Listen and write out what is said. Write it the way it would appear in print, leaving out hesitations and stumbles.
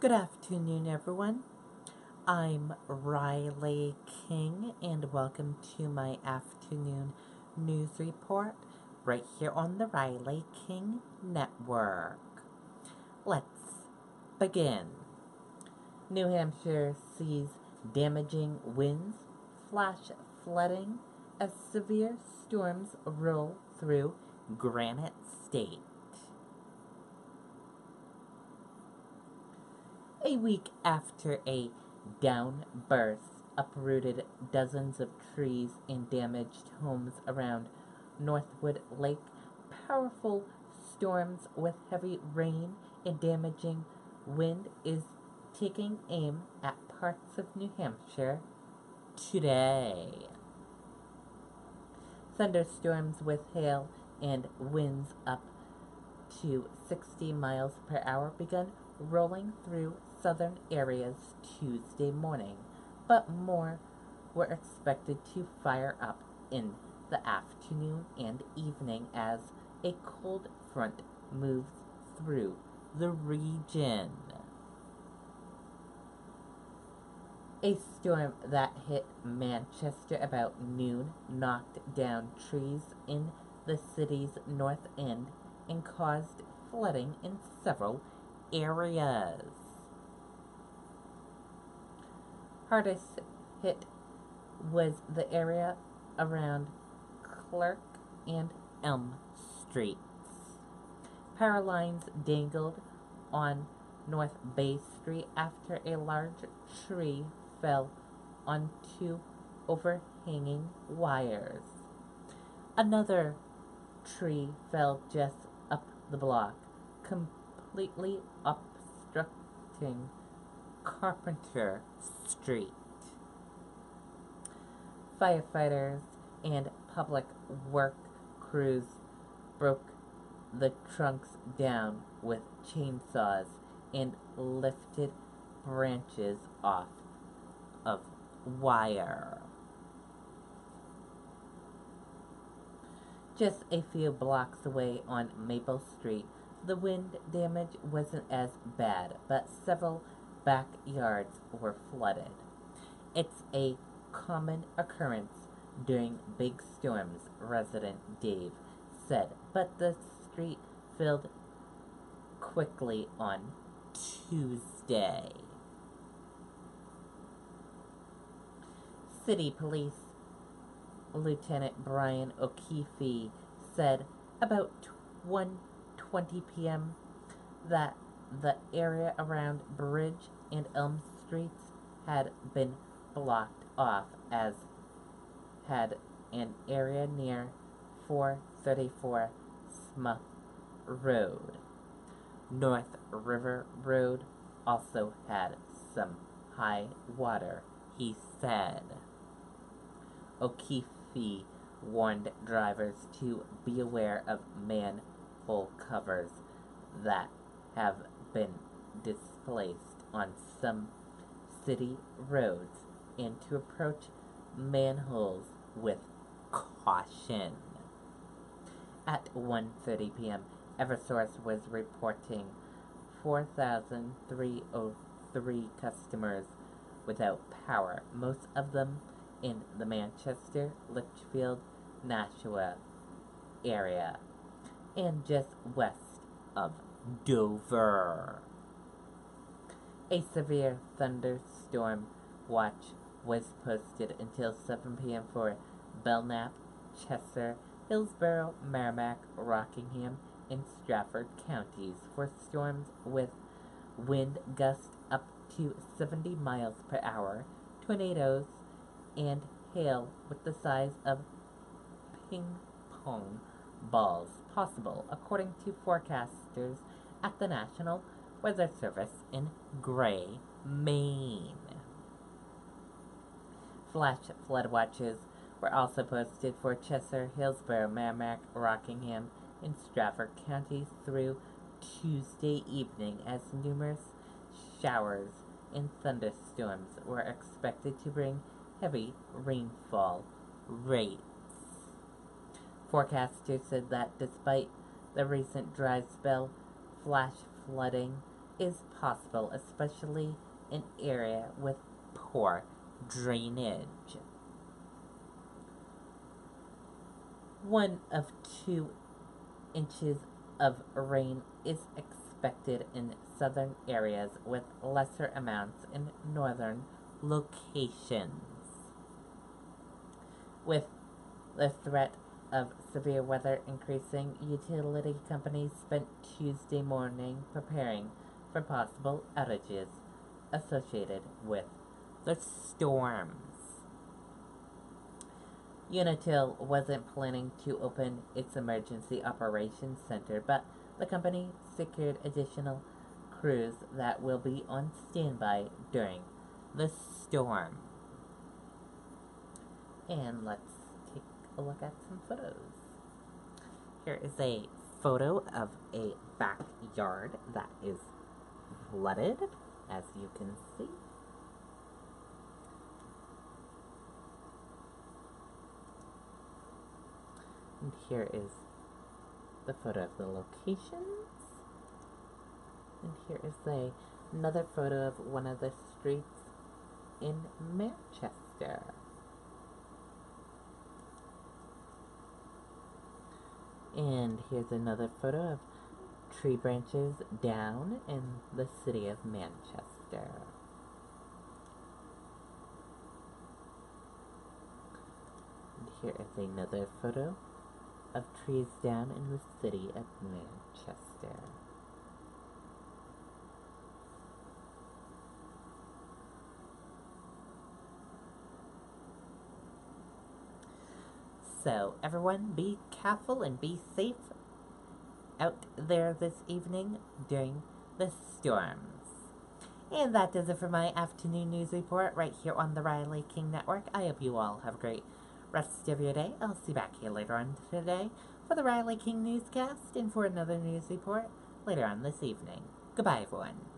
Good afternoon, everyone. I'm Riley King, and welcome to my afternoon news report right here on the Riley King Network. Let's begin. New Hampshire sees damaging winds, flash flooding as severe storms roll through Granite State. A week after a downburst uprooted dozens of trees and damaged homes around Northwood Lake, powerful storms with heavy rain and damaging wind is taking aim at parts of New Hampshire today. Thunderstorms with hail and winds up to 60 miles per hour began rolling through southern areas Tuesday morning, but more were expected to fire up in the afternoon and evening as a cold front moves through the region. A storm that hit Manchester about noon knocked down trees in the city's north end and caused flooding in several areas. Hardest hit was the area around Clark and Elm Streets. Power lines dangled on North Bay Street after a large tree fell onto overhanging wires. Another tree fell just up the block, completely obstructing Carpenter Street. Firefighters and public work crews broke the trunks down with chainsaws and lifted branches off of wire. Just a few blocks away on Maple Street, the wind damage wasn't as bad, but several backyards were flooded. It's a common occurrence during big storms, resident Dave said, but the street filled quickly on Tuesday. City Police Lieutenant Brian O'Keefe said about 1:20 p.m. that the area around Bridge and Elm Streets had been blocked off, as had an area near 434 Smuth Road. North River Road also had some high water, he said. O'Keefe warned drivers to be aware of manhole covers that have been displaced on some city roads and to approach manholes with caution. At 1:30 p.m., Eversource was reporting 4,303 customers without power, most of them in the Manchester, Litchfield, Nashua area, and just west of Dover. A severe thunderstorm watch was posted until 7 p.m. for Belknap, Chester, Hillsborough, Merrimack, Rockingham, and Strafford counties for storms with wind gusts up to 70 miles per hour, tornadoes, and hail with the size of ping pong balls possible, according to forecasters at the National Weather Service in Gray, Maine. Flash flood watches were also posted for Chester, Hillsborough, Merrimack, Rockingham, and Strafford counties through Tuesday evening, as numerous showers and thunderstorms were expected to bring heavy rainfall rates. Forecasters said that despite the recent dry spell, flash flooding is possible, especially in area with poor drainage. 1 of 2 inches of rain is expected in southern areas with lesser amounts in northern locations. With the threat of severe weather increasing, utility companies spent Tuesday morning preparing for possible outages associated with the storms. Unitil wasn't planning to open its emergency operations center, but the company secured additional crews that will be on standby during the storm. And let's take a look at some photos. Here is a photo of a backyard that is flooded, as you can see. And here is the photo of the locations. And here is another photo of one of the streets in Manchester. And here's another photo of tree branches down in the city of Manchester. And here is another photo of trees down in the city of Manchester. So, everyone, be careful and be safe out there this evening during the storms. And that does it for my afternoon news report right here on the Riley King Network. I hope you all have a great rest of your day. I'll see you back here later on today for the Riley King newscast and for another news report later on this evening. Goodbye, everyone.